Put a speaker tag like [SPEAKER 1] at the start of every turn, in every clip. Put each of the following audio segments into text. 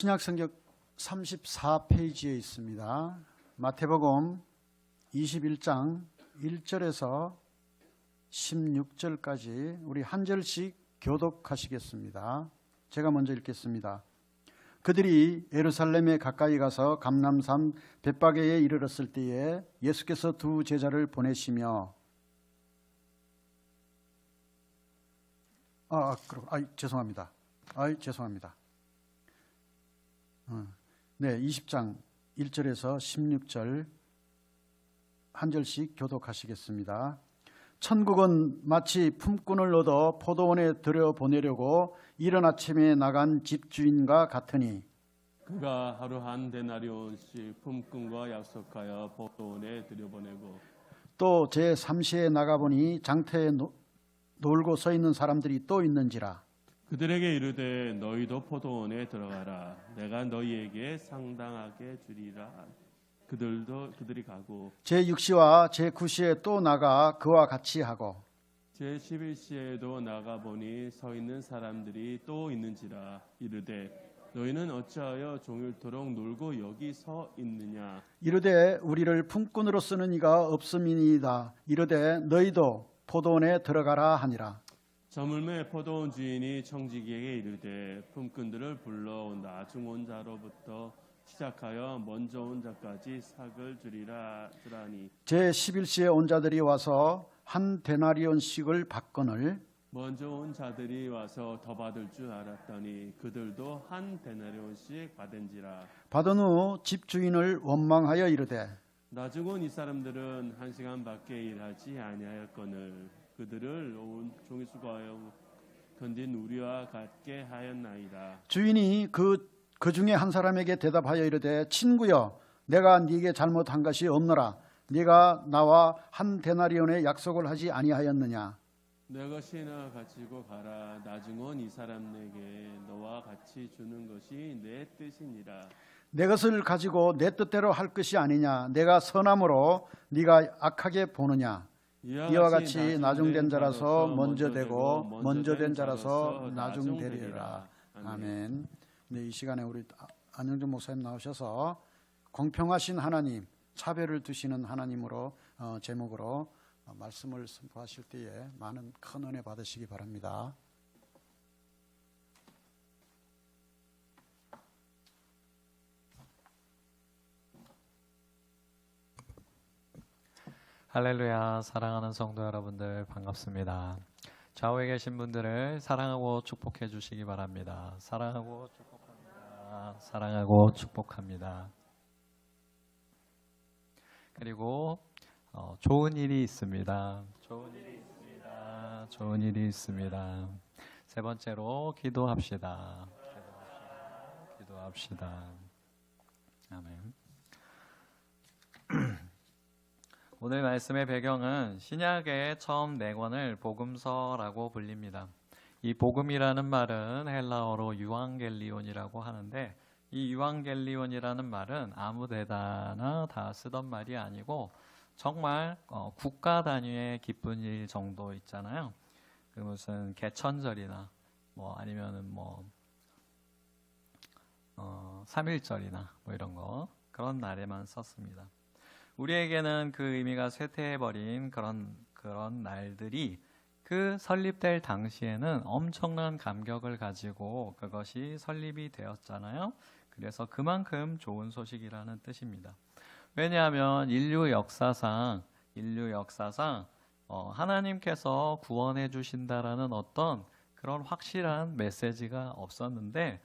[SPEAKER 1] 신약성경 34페이지에 있습니다. 마태복음 21장 1절에서 16절까지 우리 한 절씩 교독하시겠습니다. 제가 먼저 읽겠습니다. 그들이 예루살렘에 가까이 가서 감람산 벳바게에 이르렀을 때에 예수께서 두 제자를 보내시며 죄송합니다. 20장 1절에서 16절 한 절씩 교독하시겠습니다. 천국은 마치 품꾼을 얻어 포도원에 들여보내려고 이른 아침에 나간 집주인과 같으니
[SPEAKER 2] 그가 하루 한 데나리온씩 품꾼과 약속하여 포도원에 들여보내고
[SPEAKER 1] 또 제3시에 나가보니 장터에 놀고 서 있는 사람들이 또 있는지라.
[SPEAKER 2] 그들에게 이르되 너희도 포도원에 들어가라. 내가 너희에게 상당하게 주리라. 그들이 가고
[SPEAKER 1] 제6시와 제9시에 또 나가 그와 같이 하고
[SPEAKER 2] 제11시에도 나가보니 서 있는 사람들이 또 있는지라. 이르되 너희는 어찌하여 종일토록 놀고 여기 서 있느냐.
[SPEAKER 1] 이르되 우리를 품꾼으로 쓰는 이가 없음이니이다. 이르되 너희도 포도원에 들어가라 하니라.
[SPEAKER 2] 저물매 포도원 주인이 청지기에게 이르되 품꾼들을 불러 나중 온 자로부터 시작하여 먼저 온 자까지 삭을 주라니.
[SPEAKER 1] 제11시에 온 자들이 와서 한 데나리온씩을 받거늘
[SPEAKER 2] 먼저 온 자들이 와서 더 받을 줄 알았더니 그들도 한 데나리온씩 받은지라.
[SPEAKER 1] 받은 후 집주인을 원망하여 이르되
[SPEAKER 2] 나중 온 이 사람들은 1시간밖에 일하지 아니하였거늘 그들을 온 종일 수고하여 견딘 우리와 같게 하였나이다.
[SPEAKER 1] 주인이 그 중에 한 사람에게 대답하여 이르되 친구여 내가 네게 잘못한 것이 없노라. 네가 나와 한 데나리온의 약속을 하지 아니하였느냐.
[SPEAKER 2] 내 것이나 가지고 가라. 나중 온 이 사람에게 너와 같이 주는 것이 내 뜻이니라.
[SPEAKER 1] 내 것을 가지고 내 뜻대로 할 것이 아니냐. 내가 선함으로 네가 악하게 보느냐. 이와 같이 나중된 자라서 먼저 되고 먼저 된 자라서 나중되리라. 아멘. 네, 이 시간에 우리 안영준 목사님 나오셔서 공평하신 하나님, 차별을 두시는 하나님으로 제목으로 말씀을 선포하실 때에 많은 큰 은혜 받으시기 바랍니다.
[SPEAKER 3] 할렐루야. 사랑하는 성도 여러분들 반갑습니다. 좌우에 계신 분들을 사랑하고 축복해 주시기 바랍니다. 사랑하고 축복합니다. 사랑하고 축복합니다. 그리고 좋은 일이 있습니다. 좋은 일이 있습니다. 좋은 일이 있습니다. 세 번째로 기도합시다. 기도합시다. 아멘. 오늘 말씀의 배경은 신약의 처음 4권을 복음서라고 불립니다. 이 복음이라는 말은 헬라어로 유앙겔리온이라고 하는데 이 유앙겔리온이라는 말은 아무 데다나 다 쓰던 말이 아니고 정말 국가 단위의 기쁜 일 정도 있잖아요. 그 무슨 개천절이나 아니면은 3.1절이나 이런 거 그런 날에만 썼습니다. 우리에게는 그 의미가 쇠퇴해버린 그런 날들이 그 설립될 당시에는 엄청난 감격을 가지고 그것이 설립이 되었잖아요. 그래서 그만큼 좋은 소식이라는 뜻입니다. 왜냐하면 인류 역사상 하나님께서 구원해 주신다라는 어떤 그런 확실한 메시지가 없었는데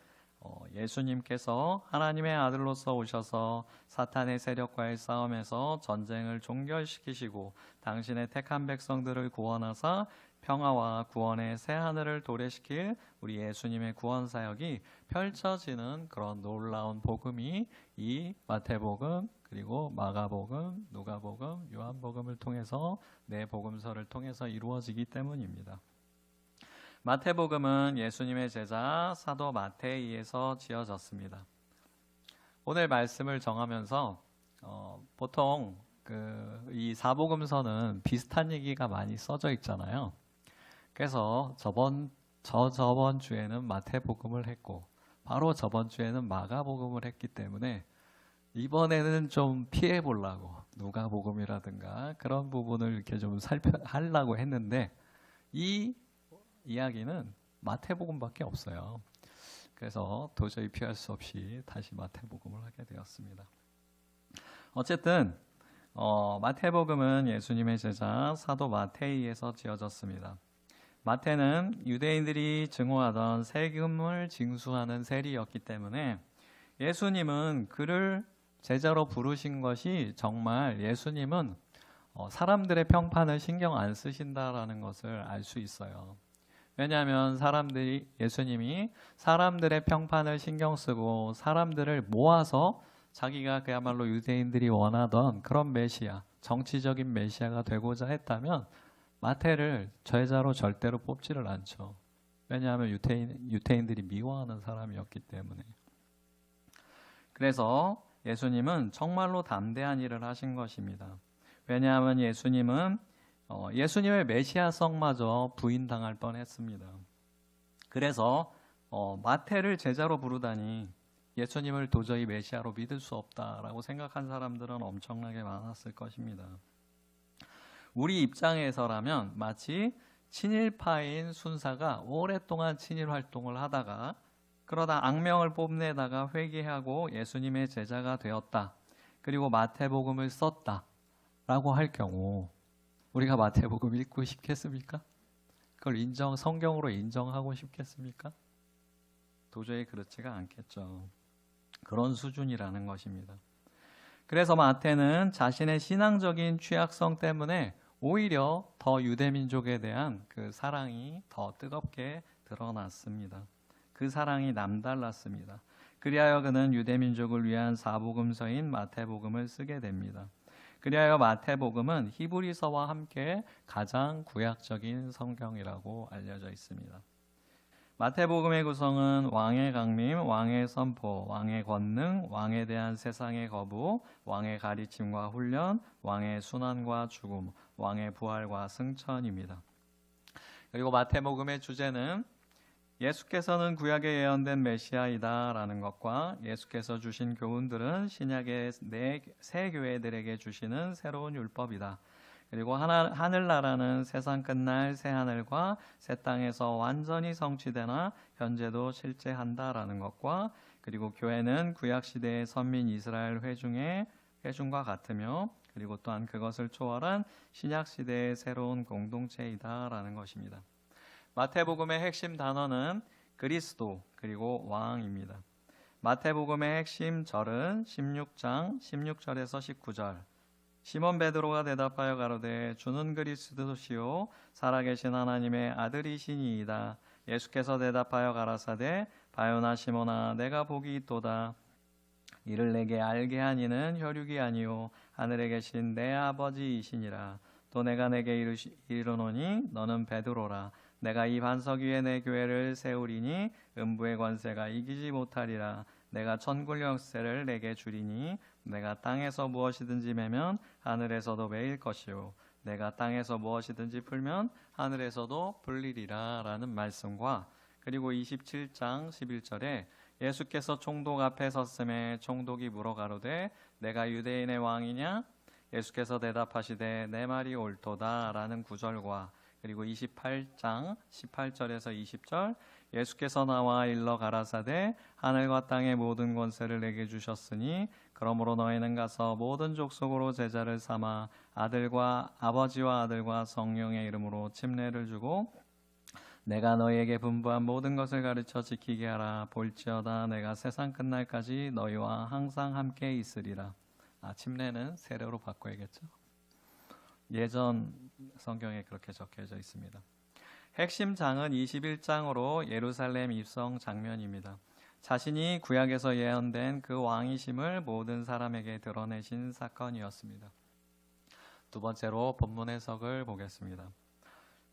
[SPEAKER 3] 예수님께서 하나님의 아들로서 오셔서 사탄의 세력과의 싸움에서 전쟁을 종결시키시고 당신의 택한 백성들을 구원하사 평화와 구원의 새하늘을 도래시킬 우리 예수님의 구원 사역이 펼쳐지는 그런 놀라운 복음이 이 마태복음 그리고 마가복음, 누가복음, 요한복음을 통해서 네 복음서를 통해서 이루어지기 때문입니다. 마태복음은 예수님의 제자 사도 마태에 의해서 지어졌습니다. 오늘 말씀을 정하면서 보통 이 사복음서는 비슷한 얘기가 많이 써져 있잖아요. 그래서 저번 주에는 마태복음을 했고 바로 저번 주에는 마가복음을 했기 때문에 이번에는 좀 피해 보려고 누가복음이라든가 그런 부분을 이렇게 좀 하려고 했는데 이 이야기는 마태복음밖에 없어요. 그래서 도저히 피할 수 없이 다시 마태복음을 하게 되었습니다. 어쨌든 마태복음은 예수님의 제자 사도 마태이에서 지어졌습니다. 마태는 유대인들이 증오하던 세금을 징수하는 세리였기 때문에 예수님은 그를 제자로 부르신 것이 정말 예수님은 사람들의 평판을 신경 안 쓰신다라는 것을 알 수 있어요. 왜냐하면 예수님이 사람들의 평판을 신경 쓰고 사람들을 모아서 자기가 그야말로 유대인들이 원하던 그런 메시아, 정치적인 메시아가 되고자 했다면 마태를 제자로 절대로 뽑지를 않죠. 왜냐하면 유대인들이 미워하는 사람이었기 때문에. 그래서 예수님은 정말로 담대한 일을 하신 것입니다. 왜냐하면 예수님은 예수님의 메시아성마저 부인당할 뻔했습니다. 그래서 마태를 제자로 부르다니 예수님을 도저히 메시아로 믿을 수 없다라고 생각한 사람들은 엄청나게 많았을 것입니다. 우리 입장에서라면 마치 친일파인 순사가 오랫동안 친일 활동을 하다가 그러다 악명을 뽐내다가 회개하고 예수님의 제자가 되었다. 그리고 마태복음을 썼다. 라고 할 경우 우리가 마태복음 읽고 싶겠습니까? 그걸 성경으로 인정하고 싶겠습니까? 도저히 그렇지가 않겠죠. 그런 수준이라는 것입니다. 그래서 마태는 자신의 신앙적인 취약성 때문에 오히려 더 유대민족에 대한 그 사랑이 더 뜨겁게 드러났습니다. 그 사랑이 남달랐습니다. 그리하여 그는 유대민족을 위한 사복음서인 마태복음을 쓰게 됩니다. 그리하여 마태복음은 히브리서와 함께 가장 구약적인 성경이라고 알려져 있습니다. 마태복음의 구성은 왕의 강림, 왕의 선포, 왕의 권능, 왕에 대한 세상의 거부, 왕의 가르침과 훈련, 왕의 순환과 죽음, 왕의 부활과 승천입니다. 그리고 마태복음의 주제는 예수께서는 구약에 예언된 메시아이다라는 것과 예수께서 주신 교훈들은 신약의 새 교회들에게 주시는 새로운 율법이다. 그리고 하늘나라는 세상 끝날 새 하늘과 새 땅에서 완전히 성취되나 현재도 실제한다라는 것과 그리고 교회는 구약시대의 선민 이스라엘 회중과 같으며 그리고 또한 그것을 초월한 신약시대의 새로운 공동체이다라는 것입니다. 마태복음의 핵심 단어는 그리스도 그리고 왕입니다. 마태복음의 핵심 절은 16장 16절에서 19절. 시몬 베드로가 대답하여 가로되 주는 그리스도시요 살아계신 하나님의 아들이시니이다. 예수께서 대답하여 가라사대 바요나 시몬아 내가 복이 있도다. 이를 내게 알게 한 이는 혈육이 아니요 하늘에 계신 내 아버지이시니라. 또 내가 내게 이르노니 너는 베드로라. 내가 이 반석 위에 내 교회를 세우리니 음부의 권세가 이기지 못하리라. 내가 천군 열쇠를 내게 주리니 내가 땅에서 무엇이든지 매면 하늘에서도 매일 것이요 내가 땅에서 무엇이든지 풀면 하늘에서도 풀리리라 라는 말씀과 그리고 27장 11절에 예수께서 총독 앞에 섰음에 총독이 물어 가로되 내가 유대인의 왕이냐? 예수께서 대답하시되 내 말이 옳도다 라는 구절과 그리고 28장 18절에서 20절 예수께서 나와 일러 가라사대 하늘과 땅의 모든 권세를 내게 주셨으니 그러므로 너희는 가서 모든 족속으로 제자를 삼아 아버지와 아들과 성령의 이름으로 침례를 주고 내가 너희에게 분부한 모든 것을 가르쳐 지키게 하라. 볼지어다 내가 세상 끝날까지 너희와 항상 함께 있으리라. 침례는 세례로 바꿔야겠죠. 예전 성경에 그렇게 적혀져 있습니다. 핵심 장은 21장으로 예루살렘 입성 장면입니다. 자신이 구약에서 예언된 그 왕이심을 모든 사람에게 드러내신 사건이었습니다. 두 번째로 본문 해석을 보겠습니다.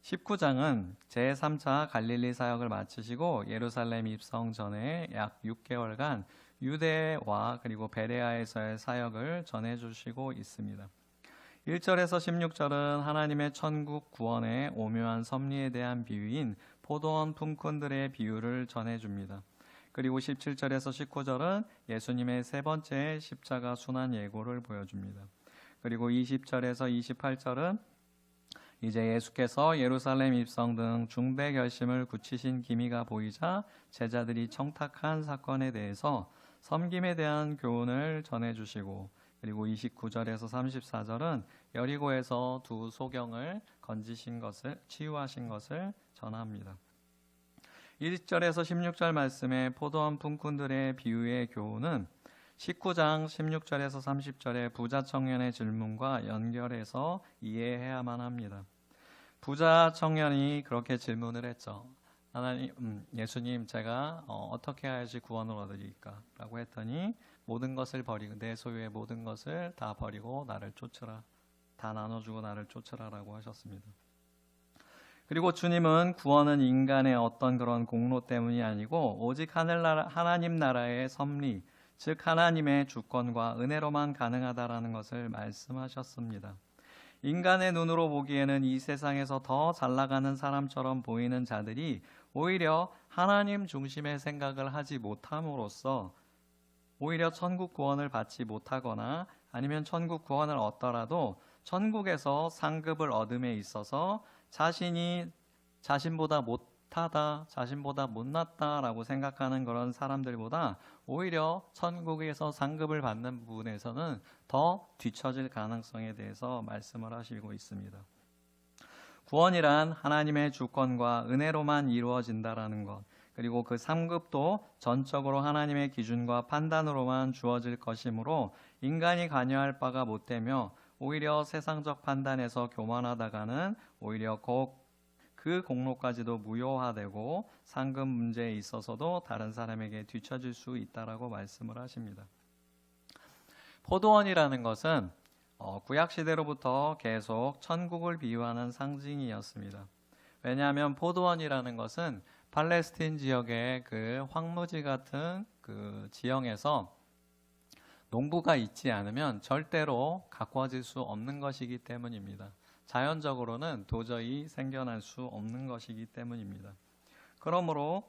[SPEAKER 3] 19장은 제3차 갈릴리 사역을 마치시고 예루살렘 입성 전에 약 6개월간 유대와 그리고 베레아에서의 사역을 전해주시고 있습니다. 1절에서 16절은 하나님의 천국 구원의 오묘한 섭리에 대한 비유인 포도원 품꾼들의 비유를 전해줍니다. 그리고 17절에서 19절은 예수님의 세 번째 십자가 순환 예고를 보여줍니다. 그리고 20절에서 28절은 이제 예수께서 예루살렘 입성 등 중대 결심을 굳히신 기미가 보이자 제자들이 청탁한 사건에 대해서 섬김에 대한 교훈을 전해주시고, 그리고 29절에서 34절은 여리고에서 두 소경을 건지신 것을, 치유하신 것을 전합니다. 1절에서 16절 말씀의 포도원 품꾼들의 비유의 교훈은 19장 16절에서 30절의 부자 청년의 질문과 연결해서 이해해야만 합니다. 부자 청년이 그렇게 질문을 했죠. 하나님, 예수님, 제가 어떻게 해야지 구원을 얻으리까? 라고 했더니 모든 것을 버리고, 내 소유의 모든 것을 다 버리고 나를 쫓으라, 다 나눠주고 나를 쫓으라라고 하셨습니다. 그리고 주님은 구원은 인간의 어떤 그런 공로 때문이 아니고 오직 하나님 나라의 섭리, 즉 하나님의 주권과 은혜로만 가능하다라는 것을 말씀하셨습니다. 인간의 눈으로 보기에는 이 세상에서 더 잘나가는 사람처럼 보이는 자들이 오히려 하나님 중심의 생각을 하지 못함으로써 오히려 천국 구원을 받지 못하거나 아니면 천국 구원을 얻더라도 천국에서 상급을 얻음에 있어서 자신보다 못하다, 자신보다 못났다라고 생각하는 그런 사람들보다 오히려 천국에서 상급을 받는 부분에서는 더 뒤처질 가능성에 대해서 말씀을 하시고 있습니다. 구원이란 하나님의 주권과 은혜로만 이루어진다라는 것, 그리고 그 상급도 전적으로 하나님의 기준과 판단으로만 주어질 것이므로 인간이 관여할 바가 못되며 오히려 세상적 판단에서 교만하다가는 오히려 그 공로까지도 무효화되고 상급 문제에 있어서도 다른 사람에게 뒤처질 수 있다라고 말씀을 하십니다. 포도원이라는 것은 구약 시대로부터 계속 천국을 비유하는 상징이었습니다. 왜냐하면 포도원이라는 것은 팔레스틴 지역의 그 황무지 같은 그 지형에서 농부가 있지 않으면 절대로 가꿔질 수 없는 것이기 때문입니다. 자연적으로는 도저히 생겨날 수 없는 것이기 때문입니다. 그러므로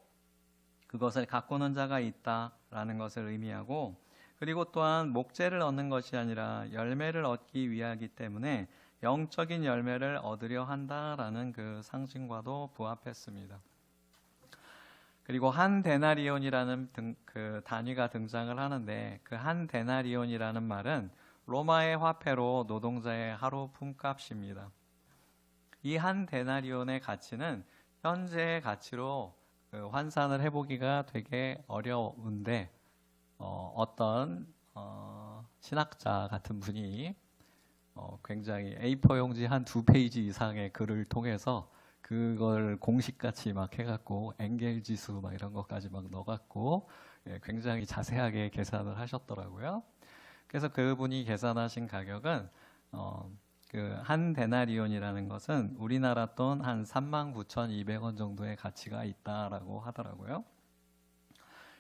[SPEAKER 3] 그것을 가꾸는 자가 있다라는 것을 의미하고, 그리고 또한 목재를 얻는 것이 아니라 열매를 얻기 위하기 때문에 영적인 열매를 얻으려 한다라는 그 상징과도 부합했습니다. 그리고 한 데나리온이라는 그 단위가 등장을 하는데, 그 한 데나리온이라는 말은 로마의 화폐로 노동자의 하루 품값입니다. 이 한 데나리온의 가치는 현재의 가치로 환산을 해보기가 되게 어려운데, 어떤 신학자 같은 분이 굉장히 A4 용지 한 2페이지 이상의 글을 통해서 그걸 공식같이 막 해갖고 엔겔 지수 막 이런 것까지 막 넣어갖고 굉장히 자세하게 계산을 하셨더라고요. 그래서 그분이 계산하신 가격은 그 한 데나리온이라는 것은 우리나라 돈 한 39,200원 정도의 가치가 있다라고 하더라고요.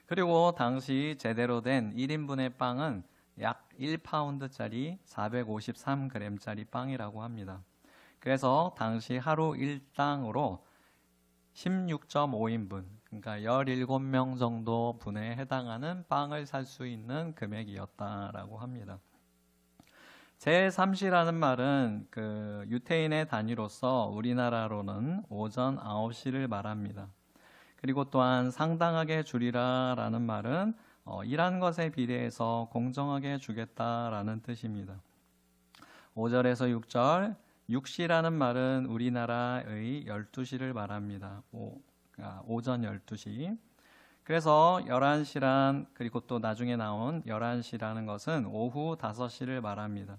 [SPEAKER 3] 그리고 당시 제대로 된 1인분의 빵은 약 1파운드짜리 453g짜리 빵이라고 합니다. 그래서 당시 하루 1당으로 16.5인분, 그러니까 17명 정도 분에 해당하는 빵을 살 수 있는 금액이었다라고 합니다. 제3시라는 말은 그 유태인의 단위로서 우리나라로는 오전 9시를 말합니다. 그리고 또한 상당하게 주리라라는 말은 일한 것에 비례해서 공정하게 주겠다라는 뜻입니다. 5절에서 6절, 6시라는 말은 우리나라의 12시를 말합니다. 오전 12시. 그래서 11시란, 그리고 또 나중에 나온 11시라는 것은 오후 5시를 말합니다.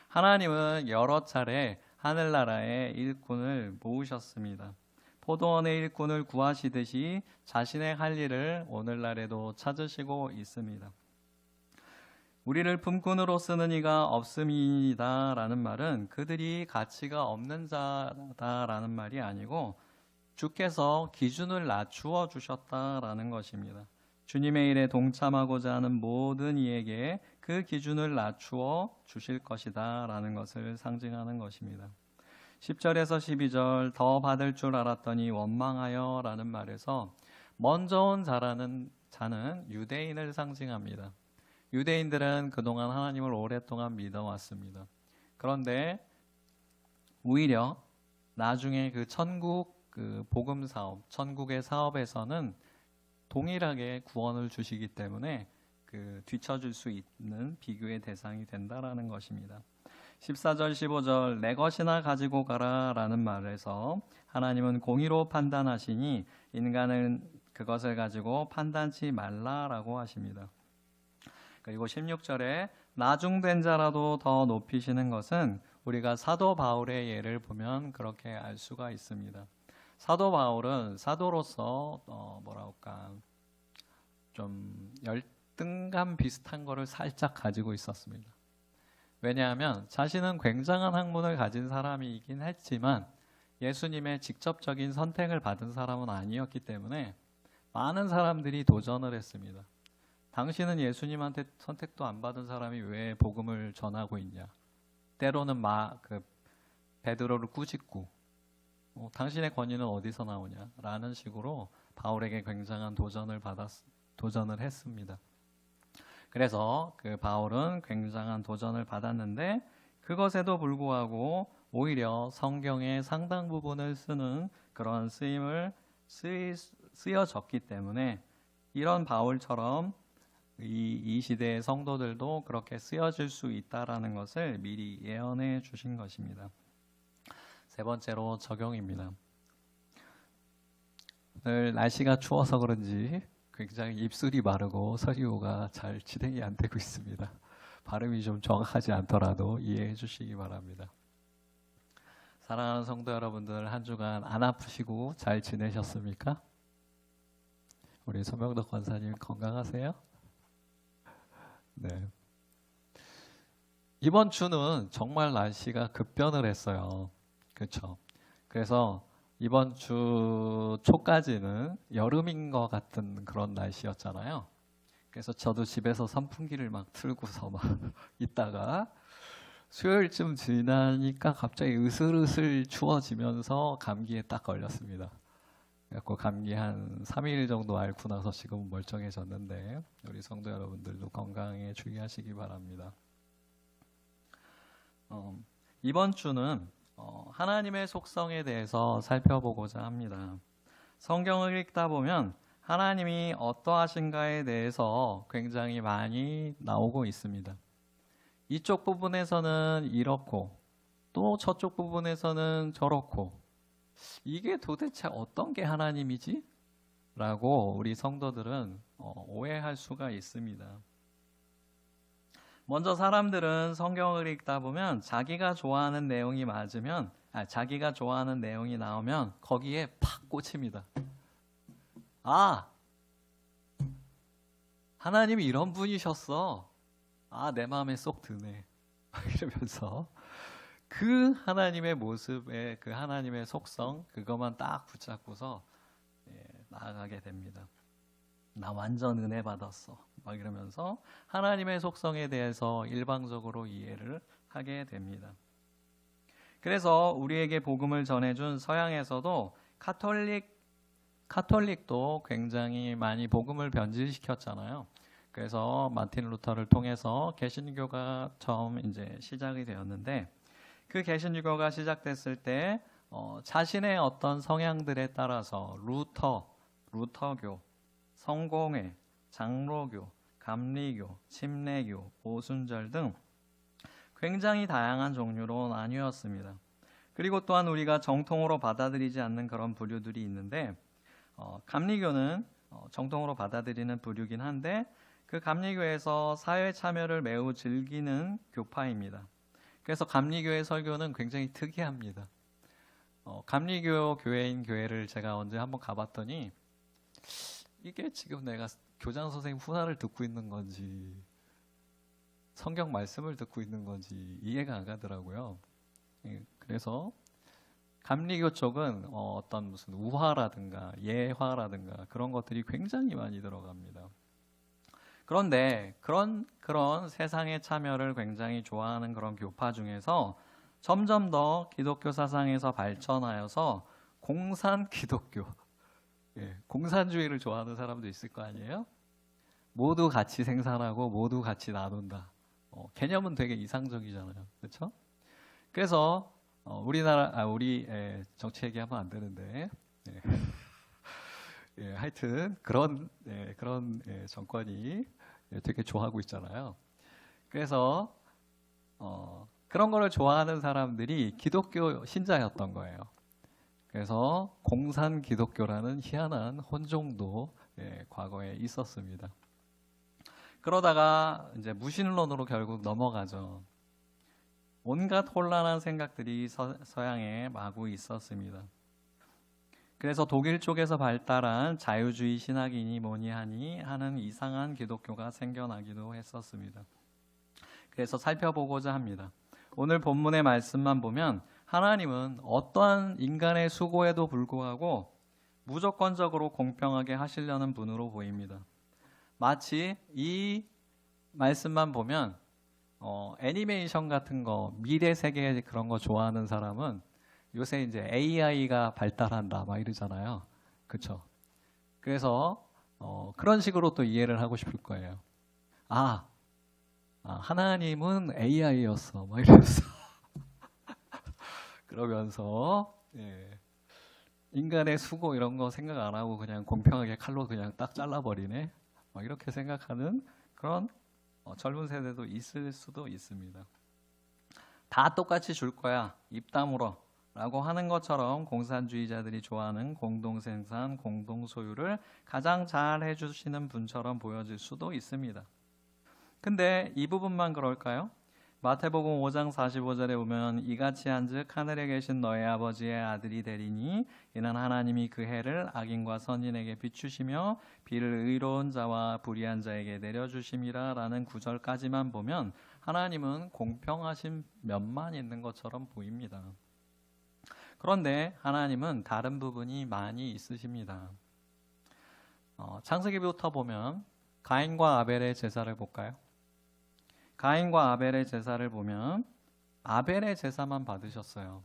[SPEAKER 3] 하나님은 여러 차례 하늘나라의 일꾼을 모으셨습니다. 포도원의 일꾼을 구하시듯이 자신의 할 일을 오늘날에도 찾으시고 있습니다. 우리를 품꾼으로 쓰는 이가 없음이다 라는 말은 그들이 가치가 없는 자다라는 말이 아니고 주께서 기준을 낮추어 주셨다라는 것입니다. 주님의 일에 동참하고자 하는 모든 이에게 그 기준을 낮추어 주실 것이다 라는 것을 상징하는 것입니다. 10절에서 12절, 더 받을 줄 알았더니 원망하여 라는 말에서 먼저 온 자라는 자는 유대인을 상징합니다. 유대인들은 그동안 하나님을 오랫동안 믿어왔습니다. 그런데 오히려 나중에 그 천국 그 복음 사업, 천국의 사업에서는 동일하게 구원을 주시기 때문에 그 뒤처질 수 있는 비교의 대상이 된다라는 것입니다. 14절 15절 내 것이나 가지고 가라라는 말에서 하나님은 공의로 판단하시니 인간은 그것을 가지고 판단치 말라라고 하십니다. 그리고 16절에 나중된 자라도 더 높이시는 것은 우리가 사도 바울의 예를 보면 그렇게 알 수가 있습니다. 사도 바울은 사도로서 좀 열등감 비슷한 거를 살짝 가지고 있었습니다. 왜냐하면 자신은 굉장한 학문을 가진 사람이긴 했지만 예수님의 직접적인 선택을 받은 사람은 아니었기 때문에 많은 사람들이 도전을 했습니다. 당신은 예수님한테 선택도 안 받은 사람이 왜 복음을 전하고 있냐? 때로는 베드로를 꾸짖고 당신의 권위는 어디서 나오냐? 라는 식으로 바울에게 굉장한 도전을 했습니다. 그래서 그 바울은 굉장한 도전을 받았는데 그것에도 불구하고 오히려 성경의 상당 부분을 쓰는 그런 쓰임을 쓰여졌기 때문에 이런 바울처럼 이 시대의 성도들도 그렇게 쓰여질 수 있다라는 것을 미리 예언해 주신 것입니다. 세 번째로 적용입니다. 오늘 날씨가 추워서 그런지 굉장히 입술이 마르고 설교가 잘 진행이 안 되고 있습니다. 발음이 좀 정확하지 않더라도 이해해 주시기 바랍니다. 사랑하는 성도 여러분들, 한 주간 안 아프시고 잘 지내셨습니까? 우리 소명덕 권사님 건강하세요? 네. 이번 주는 정말 날씨가 급변을 했어요. 그렇죠? 그래서 이번 주 초까지는 여름인 것 같은 그런 날씨였잖아요. 그래서 저도 집에서 선풍기를 막 틀고서 막 있다가 수요일쯤 지나니까 갑자기 으슬으슬 추워지면서 감기에 딱 걸렸습니다. 그래서 감기 한 3일 정도 앓고 나서 지금은 멀쩡해졌는데 우리 성도 여러분들도 건강에 주의하시기 바랍니다. 이번 주는 하나님의 속성에 대해서 살펴보고자 합니다. 성경을 읽다 보면 하나님이 어떠하신가에 대해서 굉장히 많이 나오고 있습니다. 이쪽 부분에서는 이렇고 또 저쪽 부분에서는 저렇고 이게 도대체 어떤 게 하나님이지? 라고 우리 성도들은 오해할 수가 있습니다. 먼저 사람들은 성경을 읽다 보면 자기가 좋아하는 내용이 자기가 좋아하는 내용이 나오면 거기에 팍 꽂힙니다. 아, 하나님이 이런 분이셨어. 아, 내 마음에 쏙 드네. 이러면서 그 하나님의 모습에 그 하나님의 속성 그것만 딱 붙잡고서 나아가게 됩니다. 나 완전 은혜 받았어. 막 이러면서 하나님의 속성에 대해서 일방적으로 이해를 하게 됩니다. 그래서 우리에게 복음을 전해준 서양에서도 카톨릭도 굉장히 많이 복음을 변질시켰잖아요. 그래서 마틴 루터를 통해서 개신교가 처음 이제 시작이 되었는데 그 개신교가 시작됐을 때 자신의 어떤 성향들에 따라서 루터교, 성공회, 장로교, 감리교, 침례교, 오순절 등 굉장히 다양한 종류로 나뉘었습니다. 그리고 또한 우리가 정통으로 받아들이지 않는 그런 부류들이 있는데 감리교는 정통으로 받아들이는 부류긴 한데 그 감리교에서 사회 참여를 매우 즐기는 교파입니다. 그래서 감리교의 설교는 굉장히 특이합니다. 감리교 교회인 교회를 제가 언제 한번 가봤더니 이게 지금 내가 교장 선생님 훈화를 듣고 있는 건지 성경 말씀을 듣고 있는 건지 이해가 안 가더라고요. 그래서 감리교 쪽은 어떤 무슨 우화라든가 예화라든가 그런 것들이 굉장히 많이 들어갑니다. 그런데 그런 세상의 참여를 굉장히 좋아하는 그런 교파 중에서 점점 더 기독교 사상에서 발전하여서 공산 기독교, 공산주의를 좋아하는 사람도 있을 거 아니에요? 모두 같이 생산하고 모두 같이 나눈다. 개념은 되게 이상적이잖아요. 그렇죠? 그래서 우리 정치 얘기하면 안 되는데 하여튼 그런 정권이 되게 좋아하고 있잖아요. 그래서 그런 거를 좋아하는 사람들이 기독교 신자였던 거예요. 그래서 공산 기독교라는 희한한 혼종도 과거에 있었습니다. 그러다가 이제 무신론으로 결국 넘어가죠. 온갖 혼란한 생각들이 서양에 마구 있었습니다. 그래서 독일 쪽에서 발달한 자유주의 신학이니 뭐니 하니 하는 이상한 기독교가 생겨나기도 했었습니다. 그래서 살펴보고자 합니다. 오늘 본문의 말씀만 보면 하나님은 어떠한 인간의 수고에도 불구하고 무조건적으로 공평하게 하시려는 분으로 보입니다. 마치 이 말씀만 보면 애니메이션 같은 거, 미래 세계 그런 거 좋아하는 사람은 요새 이제 AI가 발달한다 막 이러잖아요. 그렇죠? 그래서 그런 식으로 또 이해를 하고 싶을 거예요. 하나님은 AI였어 막 이러면서 그러면서 인간의 수고 이런 거 생각 안 하고 그냥 공평하게 칼로 그냥 딱 잘라버리네 막 이렇게 생각하는 그런 젊은 세대도 있을 수도 있습니다. 다 똑같이 줄 거야 입 다물어 라고 하는 것처럼 공산주의자들이 좋아하는 공동생산, 공동소유를 가장 잘 해주시는 분처럼 보여질 수도 있습니다. 근데 이 부분만 그럴까요? 마태복음 5장 45절에 보면 이같이 한즉 하늘에 계신 너의 아버지의 아들이 되리니 이는 하나님이 그 해를 악인과 선인에게 비추시며 비를 의로운 자와 불의한 자에게 내려주심이라 라는 구절까지만 보면 하나님은 공평하신 면만 있는 것처럼 보입니다. 그런데 하나님은 다른 부분이 많이 있으십니다. 창세기부터 보면 가인과 아벨의 제사를 볼까요? 가인과 아벨의 제사를 보면 아벨의 제사만 받으셨어요.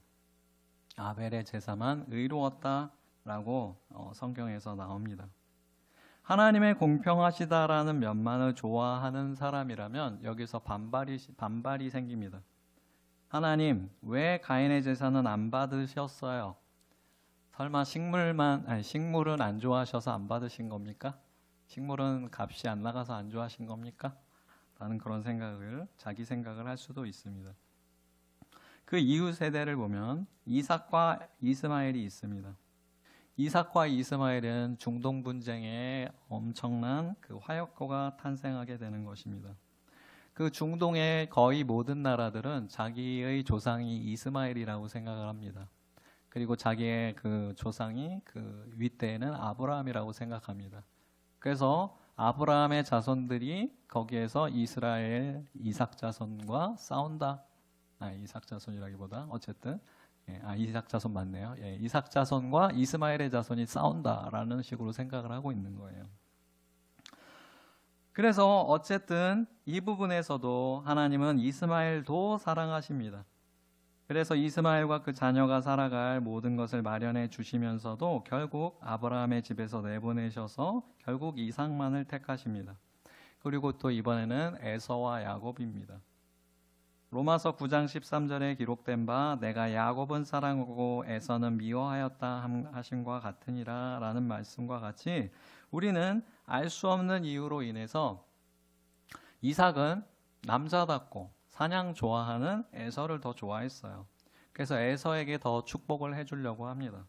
[SPEAKER 3] 아벨의 제사만 의로웠다라고 성경에서 나옵니다. 하나님의 공평하시다라는 면만을 좋아하는 사람이라면 여기서 반발이 생깁니다. 하나님, 왜 가인의 제사는 안 받으셨어요? 설마 식물은 안 좋아하셔서 안 받으신 겁니까? 식물은 값이 안 나가서 안 좋아하신 겁니까? 라는 그런 자기 생각을 할 수도 있습니다. 그 이후 세대를 보면 이삭과 이스마엘이 있습니다. 이삭과 이스마엘은 중동 분쟁에 엄청난 그 화약고가 탄생하게 되는 것입니다. 그 중동의 거의 모든 나라들은 자기의 조상이 이스마엘이라고 생각을 합니다. 그리고 자기의 그 조상이 그 윗대에는 아브라함이라고 생각합니다. 그래서 아브라함의 자손들이 거기에서 이스라엘 이삭 자손과 싸운다. 이삭 자손이라기보다 어쨌든 이삭 자손 맞네요. 이삭 자손과 이스마엘의 자손이 싸운다라는 식으로 생각을 하고 있는 거예요. 그래서 어쨌든 이 부분에서도 하나님은 이스마엘도 사랑하십니다. 그래서 이스마엘과 그 자녀가 살아갈 모든 것을 마련해 주시면서도 결국 아브라함의 집에서 내보내셔서 결국 이삭만을 택하십니다. 그리고 또 이번에는 에서와 야곱입니다. 로마서 9장 13절에 기록된 바 내가 야곱은 사랑하고 에서는 미워하였다 하심과 같으니라 라는 말씀과 같이 우리는 알 수 없는 이유로 인해서 이삭은 남자답고 사냥 좋아하는 에서를 더 좋아했어요. 그래서 에서에게 더 축복을 해주려고 합니다.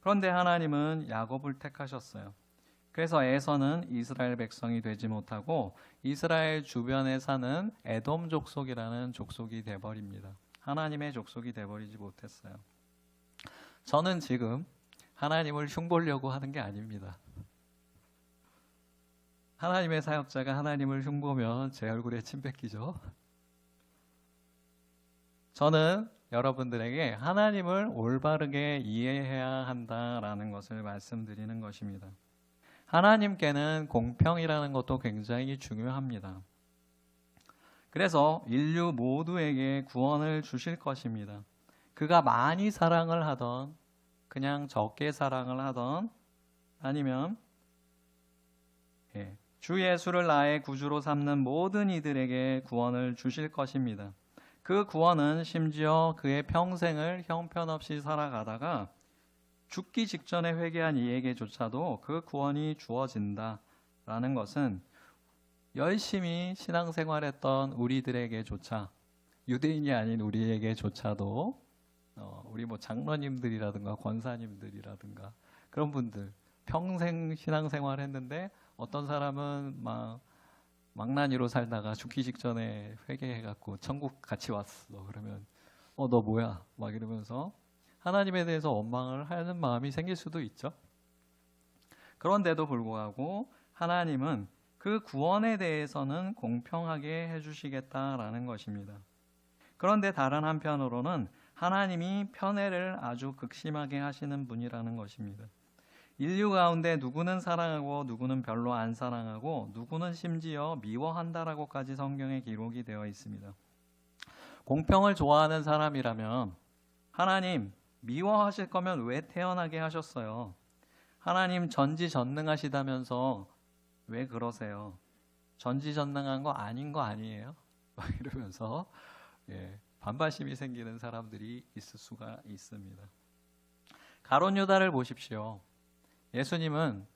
[SPEAKER 3] 그런데 하나님은 야곱을 택하셨어요. 그래서 에서는 이스라엘 백성이 되지 못하고 이스라엘 주변에 사는 에돔 족속이라는 족속이 돼버립니다. 하나님의 족속이 돼버리지 못했어요. 저는 지금 하나님을 흉보려고 하는 게 아닙니다. 하나님의 사역자가 하나님을 흉보면 제 얼굴에 침 뱉기죠. 저는 여러분들에게 하나님을 올바르게 이해해야 한다라는 것을 말씀드리는 것입니다. 하나님께는 공평이라는 것도 굉장히 중요합니다. 그래서 인류 모두에게 구원을 주실 것입니다. 그가 많이 사랑을 하던 그냥 적게 사랑을 하던 아니면 주 예수를 나의 구주로 삼는 모든 이들에게 구원을 주실 것입니다. 그 구원은 심지어 그의 평생을 형편없이 살아가다가 죽기 직전에 회개한 이에게조차도 그 구원이 주어진다라는 것은 열심히 신앙생활했던 우리들에게조차, 유대인이 아닌 우리에게조차도 우리 뭐 장로님들이라든가 권사님들이라든가 그런 분들 평생 신앙생활했는데 어떤 사람은 막 망나니로 살다가 죽기 직전에 회개해갖고 천국 같이 왔어. 그러면 너 뭐야? 막 이러면서 하나님에 대해서 원망을 하는 마음이 생길 수도 있죠. 그런데도 불구하고 하나님은 그 구원에 대해서는 공평하게 해주시겠다라는 것입니다. 그런데 다른 한편으로는 하나님이 편애를 아주 극심하게 하시는 분이라는 것입니다. 인류 가운데 누구는 사랑하고 누구는 별로 안 사랑하고 누구는 심지어 미워한다라고까지 성경에 기록이 되어 있습니다. 공평을 좋아하는 사람이라면 하나님 미워하실 거면 왜 태어나게 하셨어요? 하나님 전지전능하시다면서 왜 그러세요? 전지전능한 거 아닌 거 아니에요? 이러면서 반발심이 생기는 사람들이 있을 수가 있습니다. 가룟 유다를 보십시오. 예수님은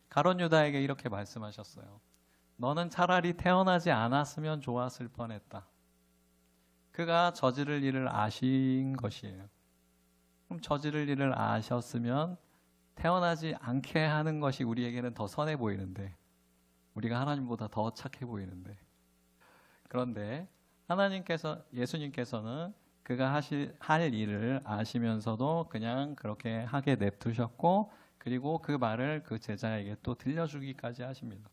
[SPEAKER 3] 가룟 유다에게 이렇게 말씀하셨어요. 너는 차라리 태어나지 않았으면 좋았을 뻔했다. 그가 저지를 일을 아신 것이에요. 그럼 저지를 일을 아셨으면 태어나지 않게 하는 것이 우리에게는 더 선해 보이는데, 우리가 하나님보다 더 착해 보이는데, 그런데 예수님께서는 그가 할 일을 아시면서도 그냥 그렇게 하게 냅두셨고, 그리고 그 말을 그 제자에게 또 들려주기까지 하십니다.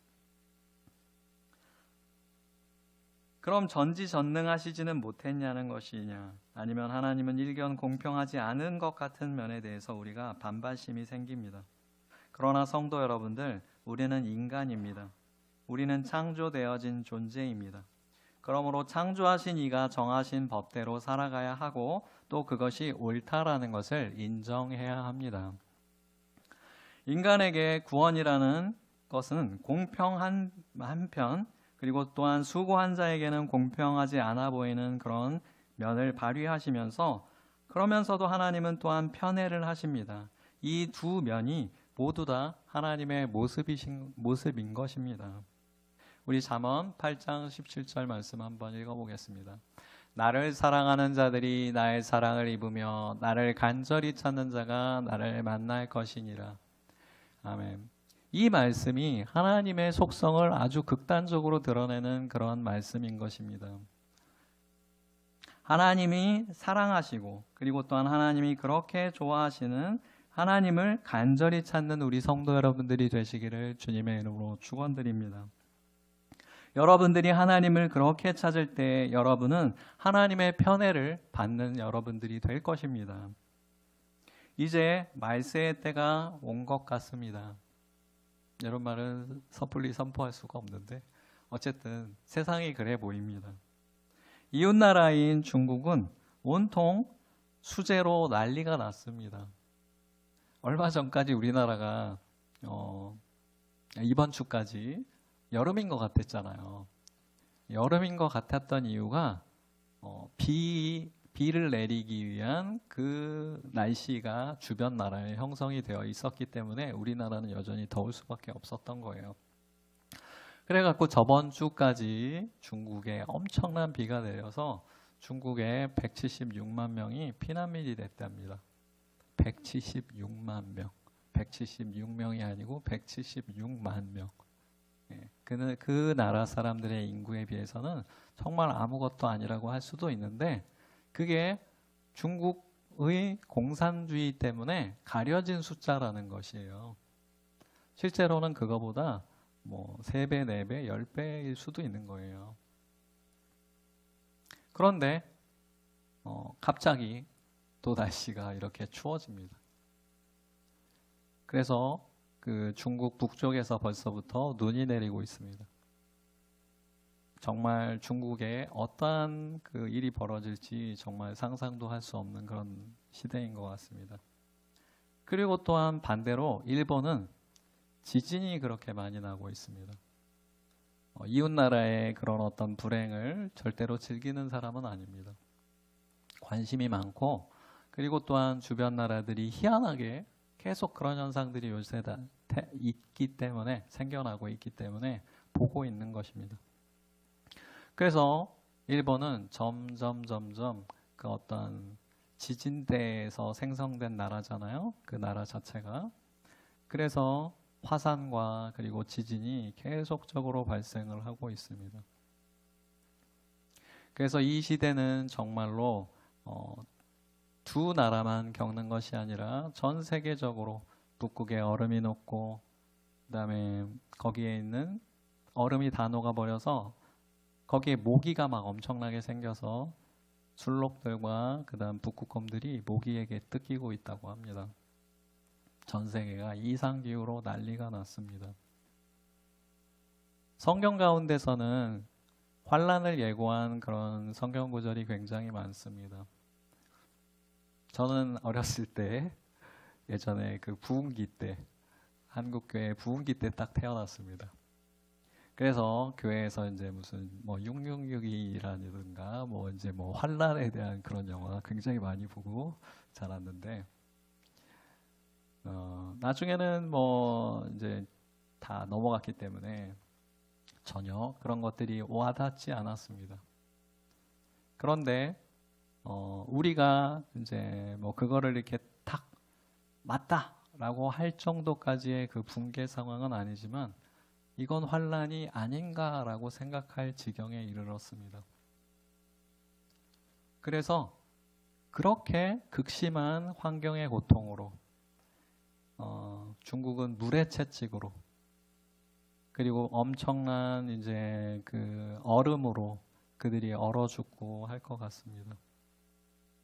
[SPEAKER 3] 그럼 전지전능하시지는 못했냐는 것이냐, 아니면 하나님은 일견 공평하지 않은 것 같은 면에 대해서 우리가 반발심이 생깁니다. 그러나 성도 여러분들, 우리는 인간입니다. 우리는 창조되어진 존재입니다. 그러므로 창조하신 이가 정하신 법대로 살아가야 하고 또 그것이 옳다라는 것을 인정해야 합니다. 인간에게 구원이라는 것은 공평한 한편, 그리고 또한 수고한 자에게는 공평하지 않아 보이는 그런 면을 발휘하시면서, 그러면서도 하나님은 또한 편애를 하십니다. 이 두 면이 모두 다 하나님의 모습인 것입니다. 우리 잠언 8장 17절 말씀 한번 읽어보겠습니다. 나를 사랑하는 자들이 나의 사랑을 입으며 나를 간절히 찾는 자가 나를 만날 것이니라. 아멘. 이 말씀이 하나님의 속성을 아주 극단적으로 드러내는 그런 말씀인 것입니다. 하나님이 사랑하시고, 그리고 또한 하나님이 그렇게 좋아하시는 하나님을 간절히 찾는 우리 성도 여러분들이 되시기를 주님의 이름으로 축원드립니다. 여러분들이 하나님을 그렇게 찾을 때 여러분은 하나님의 편애를 받는 여러분들이 될 것입니다. 이제 말세의 때가 온 것 같습니다. 이런 말은 섣불리 선포할 수가 없는데 어쨌든 세상이 그래 보입니다. 이웃나라인 중국은 온통 수재로 난리가 났습니다. 얼마 전까지 우리나라가 이번 주까지 여름인 것 같았잖아요. 여름인 것 같았던 이유가 비를 내리기 위한 그 날씨가 주변 나라에 형성이 되어 있었기 때문에 우리나라는 여전히 더울 수밖에 없었던 거예요. 그래갖고 저번 주까지 중국에 엄청난 비가 내려서 중국에 176만 명이 피난민이 됐답니다. 176만 명. 176명이 아니고 176만 명. 그 나라 사람들의 인구에 비해서는 정말 아무것도 아니라고 할 수도 있는데, 그게 중국의 공산주의 때문에 가려진 숫자라는 것이에요. 실제로는 그거보다 3배, 4배, 10배일 수도 있는 거예요. 그런데 갑자기 또 날씨가 이렇게 추워집니다. 그래서 그 중국 북쪽에서 벌써부터 눈이 내리고 있습니다. 정말 중국에 어떠한 그 일이 벌어질지 정말 상상도 할 수 없는 그런 시대인 것 같습니다. 그리고 또한 반대로 일본은 지진이 그렇게 많이 나고 있습니다. 이웃 나라의 그런 어떤 불행을 절대로 즐기는 사람은 아닙니다. 관심이 많고 그리고 또한 주변 나라들이 희한하게 계속 그런 현상들이 요새 다 있기 때문에 생겨나고 있기 때문에 보고 있는 것입니다. 그래서 일본은 점점 그 어떤 지진대에서 생성된 나라잖아요. 그 나라 자체가. 그래서 화산과 그리고 지진이 계속적으로 발생을 하고 있습니다. 그래서 이 시대는 정말로 두 나라만 겪는 것이 아니라 전 세계적으로 북극에 얼음이 녹고 그다음에 거기에 있는 얼음이 다 녹아버려서 거기에 모기가 막 엄청나게 생겨서 술록들과 그다음 북극곰들이 모기에게 뜯기고 있다고 합니다. 전 세계가 이상기후로 난리가 났습니다. 성경 가운데서는 환란을 예고한 그런 성경 구절이 굉장히 많습니다. 저는 어렸을 때 예전에 그 부흥기 때 한국교회 부흥기 때 딱 태어났습니다. 그래서 교회에서 이제 무슨 뭐 666이라든가 뭐 이제 뭐 환란에 대한 그런 영화 굉장히 많이 보고 자랐는데 나중에는 뭐 이제 다 넘어갔기 때문에 전혀 그런 것들이 와닿지 않았습니다. 그런데 우리가 이제 뭐 그거를 이렇게 탁 맞다라고 할 정도까지의 그 붕괴 상황은 아니지만 이건 환란이 아닌가라고 생각할 지경에 이르렀습니다. 그래서 그렇게 극심한 환경의 고통으로 중국은 물의 채찍으로 그리고 엄청난 이제 그 얼음으로 그들이 얼어 죽고 할 것 같습니다.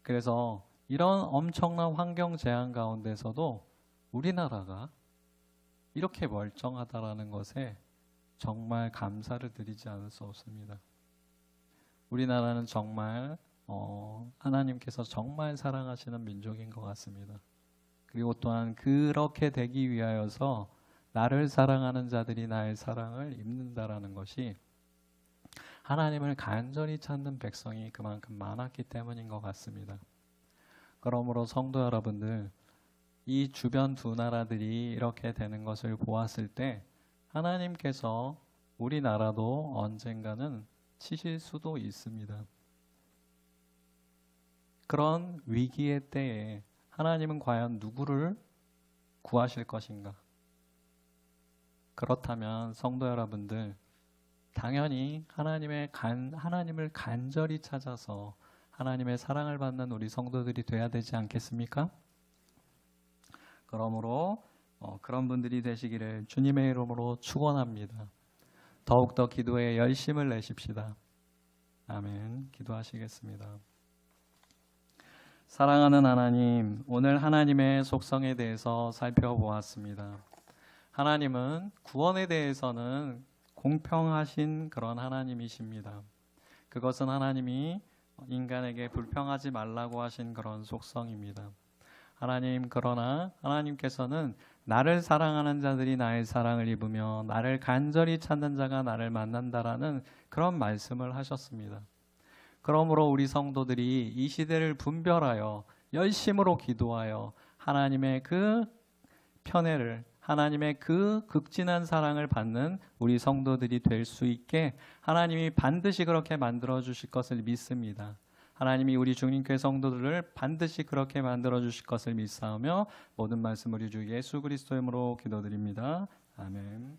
[SPEAKER 3] 그래서 이런 엄청난 환경 재앙 가운데서도 우리나라가 이렇게 멀쩡하다라는 것에 정말 감사를 드리지 않을 수 없습니다. 우리나라는 정말 하나님께서 정말 사랑하시는 민족인 것 같습니다. 그리고 또한 그렇게 되기 위하여서 나를 사랑하는 자들이 나의 사랑을 입는다라는 것이 하나님을 간절히 찾는 백성이 그만큼 많았기 때문인 것 같습니다. 그러므로 성도 여러분들, 이 주변 두 나라들이 이렇게 되는 것을 보았을 때 하나님께서 우리나라도 언젠가는 치실 수도 있습니다. 그런 위기의 때에 하나님은 과연 누구를 구하실 것인가? 그렇다면 성도 여러분들, 당연히 하나님을 간절히 찾아서 하나님의 사랑을 받는 우리 성도들이 돼야 되지 않겠습니까? 그러므로 그런 분들이 되시기를 주님의 이름으로 축원합니다. 더욱더 기도에 열심을 내십시다. 아멘. 기도하시겠습니다. 사랑하는 하나님, 오늘 하나님의 속성에 대해서 살펴보았습니다. 하나님은 구원에 대해서는 공평하신 그런 하나님이십니다. 그것은 하나님이 인간에게 불평하지 말라고 하신 그런 속성입니다. 하나님, 그러나 하나님께서는 나를 사랑하는 자들이 나의 사랑을 입으며 나를 간절히 찾는 자가 나를 만난다라는 그런 말씀을 하셨습니다. 그러므로 우리 성도들이 이 시대를 분별하여 열심으로 기도하여 하나님의 그 편애를, 하나님의 그 극진한 사랑을 받는 우리 성도들이 될 수 있게 하나님이 반드시 그렇게 만들어 주실 것을 믿습니다. 하나님이 우리 중림교회 성도들을 반드시 그렇게 만들어 주실 것을 믿사오며 모든 말씀 우리 주 예수 그리스도의 이름으로 기도드립니다. 아멘.